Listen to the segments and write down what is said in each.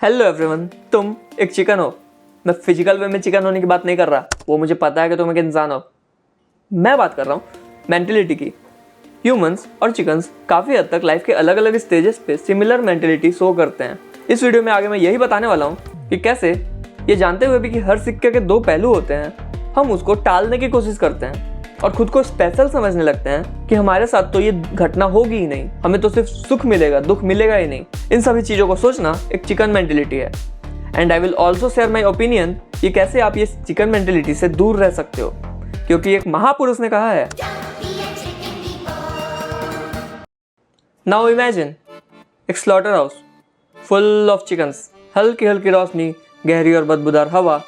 Hello everyone, तुम एक chicken हो। मैं फिजिकल वे में चिकन होने की बात नहीं कर रहा, वो मुझे पता है कि तुम एक इंसान हो। मैं बात कर रहा हूँ मेंटेलिटी की। ह्यूमंस और चिकन्स काफ़ी हद तक लाइफ के अलग अलग स्टेजेस पे सिमिलर मेंटेलिटी शो करते हैं। इस वीडियो में आगे मैं यही बताने वाला हूँ कि कैसे ये जानते हुए भी कि हर सिक्के के दो पहलू होते हैं, हम उसको टालने की कोशिश करते हैं और खुद को स्पेशल समझने लगते हैं कि हमारे साथ तो ये घटना होगी ही नहीं, हमें तो सिर्फ सुख मिलेगा, दुख मिलेगा ही नहीं। इन सभी चीज़ों को सोचना एक चिकन मेंटेलिटी है। And I will also share my opinion कि कैसे आप ये चिकन मेंटेलिटी से दूर रह सकते हो, क्योंकि एक महापुरुष ने कहा है, नाउ इमेजिन एक slaughter house full of chickens, हल्की हल्की रोशनी, गहरी और बदबूदार हवा,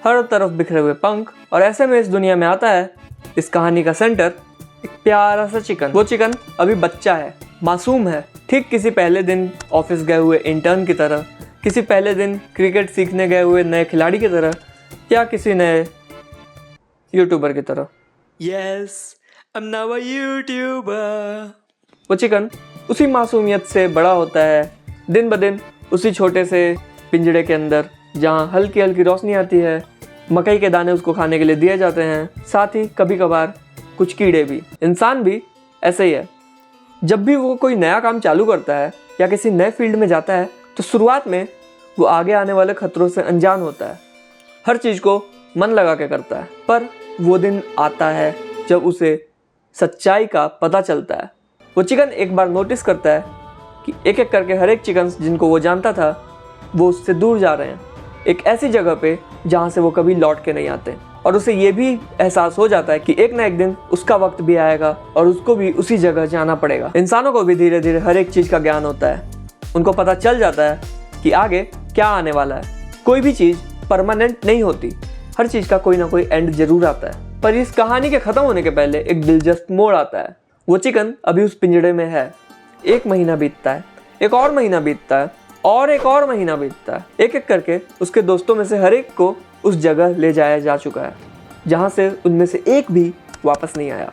हर तरफ बिखरे हुए पंख, और ऐसे में इस दुनिया में आता है इस कहानी का सेंटर एक प्यारा सा चिकन। वो चिकन अभी बच्चा है, मासूम है, ठीक किसी पहले दिन ऑफिस गए हुए इंटर्न की तरह, किसी पहले दिन क्रिकेट सीखने गए हुए नए खिलाड़ी की तरह, या किसी नए यूट्यूबर की तरह। Yes, I am now a YouTuber. वो चिकन उसी मासूमियत से बड़ा होता है, दिन ब दिन उसी छोटे से पिंजड़े के अंदर, जहाँ हल्की हल्की रोशनी आती है, मकई के दाने उसको खाने के लिए दिए जाते हैं, साथ ही कभी कभार कुछ कीड़े भी। इंसान भी ऐसे ही है। जब भी वो कोई नया काम चालू करता है या किसी नए फील्ड में जाता है तो शुरुआत में वो आगे आने वाले खतरों से अनजान होता है, हर चीज़ को मन लगा के करता है। पर वो दिन आता है जब उसे सच्चाई का पता चलता है। वो चिकन एक बार नोटिस करता है कि एक एक करके हर एक चिकन जिनको वो जानता था वो उससे दूर जा रहे हैं, एक ऐसी जगह पे जहाँ से वो कभी लौट के नहीं आते। और उसे ये भी एहसास हो जाता है कि एक ना एक दिन उसका वक्त भी आएगा और उसको भी उसी जगह जाना पड़ेगा। इंसानों को भी धीरे धीरे हर एक चीज़ का ज्ञान होता है, उनको पता चल जाता है कि आगे क्या आने वाला है। कोई भी चीज़ परमानेंट नहीं होती, हर चीज़ का कोई ना कोई एंड जरूर आता है। पर इस कहानी के ख़त्म होने के पहले एक दिलचस्प मोड़ आता है। वो चिकन अभी उस पिंजड़े में है, एक महीना बीतता है, एक और महीना बीतता है, और एक और महीना बीतता है। एक एक करके उसके दोस्तों में से हर एक को उस जगह ले जाया जा चुका है जहाँ से उनमें से एक भी वापस नहीं आया।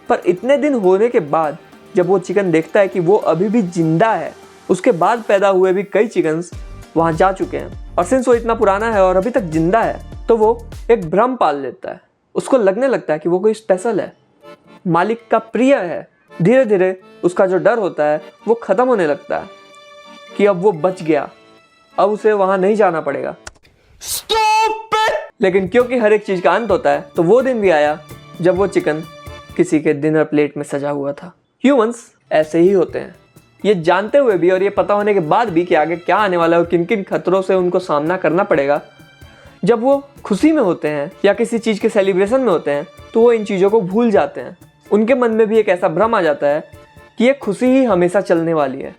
पर इतने दिन होने के बाद जब वो चिकन देखता है कि वो अभी भी जिंदा है, उसके बाद पैदा हुए भी कई चिकन्स वहाँ जा चुके हैं, और सिंस वो इतना पुराना है और अभी तक जिंदा है तो वो एक भ्रम पाल लेता है। उसको लगने लगता है कि वो कोई स्पेशल है, मालिक का प्रिय है। धीरे धीरे उसका जो डर होता है वो ख़त्म होने लगता है कि अब वो बच गया, अब उसे वहां नहीं जाना पड़ेगा। लेकिन क्योंकि हर एक चीज का अंत होता है, तो वो दिन भी आया जब वो चिकन किसी के डिनर प्लेट में सजा हुआ था। ह्यूमंस ऐसे ही होते हैं, ये जानते हुए भी और ये पता होने के बाद भी कि आगे क्या आने वाला है और किन किन खतरों से उनको सामना करना पड़ेगा। जब वो खुशी में होते हैं या किसी चीज के सेलिब्रेशन में होते हैं तो वो इन चीजों को भूल जाते हैं। उनके मन में भी एक ऐसा भ्रम आ जाता है कि ये खुशी ही हमेशा चलने वाली है।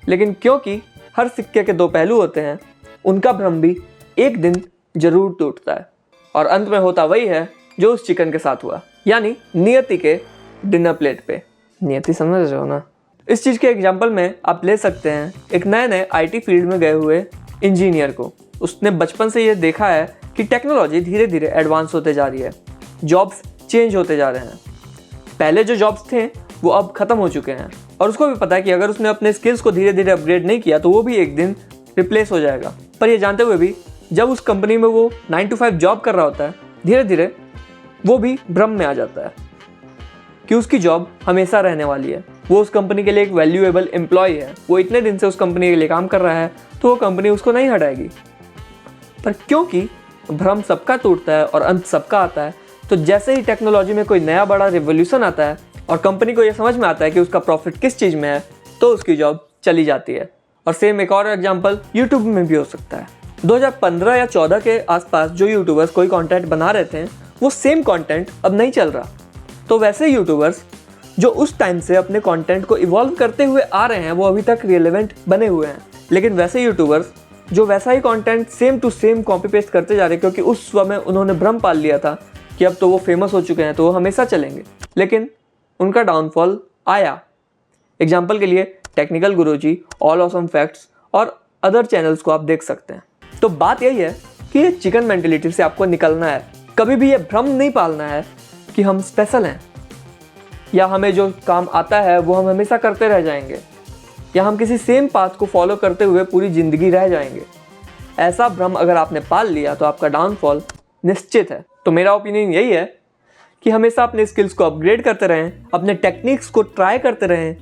लेकिन क्योंकि हर सिक्के के दो पहलू होते हैं, उनका भ्रम भी एक दिन जरूर टूटता है, और अंत में होता वही है जो उस चिकन के साथ हुआ, यानी नियति के डिनर प्लेट पे। नियति समझ रहे हो ना? इस चीज़ के एग्जाम्पल में आप ले सकते हैं एक नए नए IT फील्ड में गए हुए इंजीनियर को। उसने बचपन से ये देखा है कि टेक्नोलॉजी धीरे धीरे एडवांस होते जा रही है, जॉब्स चेंज होते जा रहे हैं। पहले जो जॉब्स थे वो अब ख़त्म हो चुके हैं, और उसको भी पता है कि अगर उसने अपने स्किल्स को धीरे धीरे अपग्रेड नहीं किया तो वो भी एक दिन रिप्लेस हो जाएगा। पर ये जानते हुए भी जब उस कंपनी में वो 9 to 5 जॉब कर रहा होता है, धीरे धीरे वो भी भ्रम में आ जाता है कि उसकी जॉब हमेशा रहने वाली है। वो उस कंपनी के लिए एक वैल्यूएबल एम्प्लॉय है, वो इतने दिन से उस कंपनी के लिए काम कर रहा है, तो वो कंपनी उसको नहीं हटाएगी। पर क्योंकि भ्रम सबका टूटता है और अंत सबका आता है, तो जैसे ही टेक्नोलॉजी में कोई नया बड़ा रिवोल्यूशन आता है और कंपनी को ये समझ में आता है कि उसका प्रॉफिट किस चीज़ में है, तो उसकी जॉब चली जाती है। और सेम एक और एग्जांपल यूट्यूब में भी हो सकता है। 2015 या 14 के आसपास जो यूट्यूबर्स कोई कंटेंट बना रहे थे, वो सेम कंटेंट अब नहीं चल रहा। तो वैसे यूट्यूबर्स जो उस टाइम से अपने कंटेंट को इवॉल्व करते हुए आ रहे हैं, वो अभी तक रिलेवेंट बने हुए हैं। लेकिन वैसे यूट्यूबर्स जो वैसा ही content same to same copy paste करते जा रहे हैं, क्योंकि उस समय उन्होंने भ्रम पाल लिया था कि अब तो वो फेमस हो चुके हैं तो वो हमेशा चलेंगे, लेकिन उनका डाउनफॉल आया। एग्जाम्पल के लिए टेक्निकल गुरुजी, ऑल ऑसम फैक्ट्स और अदर चैनल्स को आप देख सकते हैं। तो बात यही है कि ये चिकन मेंटेलिटी से आपको निकलना है। कभी भी ये भ्रम नहीं पालना है कि हम स्पेशल हैं, या हमें जो काम आता है वो हम हमेशा करते रह जाएंगे, या हम किसी सेम पाथ को फॉलो करते हुए पूरी ज़िंदगी रह जाएंगे। ऐसा भ्रम अगर आपने पाल लिया तो आपका डाउनफॉल निश्चित है। तो मेरा ओपिनियन यही है कि हमेशा अपने स्किल्स को अपग्रेड करते रहें, अपने टेक्निक्स को ट्राई करते रहें,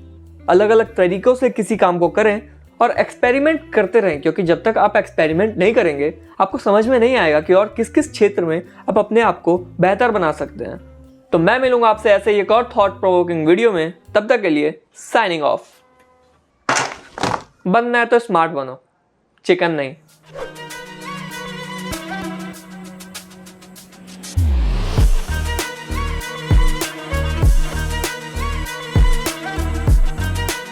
अलग अलग तरीक़ों से किसी काम को करें और एक्सपेरिमेंट करते रहें, क्योंकि जब तक आप एक्सपेरिमेंट नहीं करेंगे आपको समझ में नहीं आएगा कि और किस किस क्षेत्र में आप अपने आप को बेहतर बना सकते हैं। तो मैं मिलूंगा आपसे ऐसे ही एक और थॉट प्रोवोकिंग वीडियो में। तब तक के लिए साइनिंग ऑफ। बनना है तो स्मार्ट बनो, चिकन नहीं।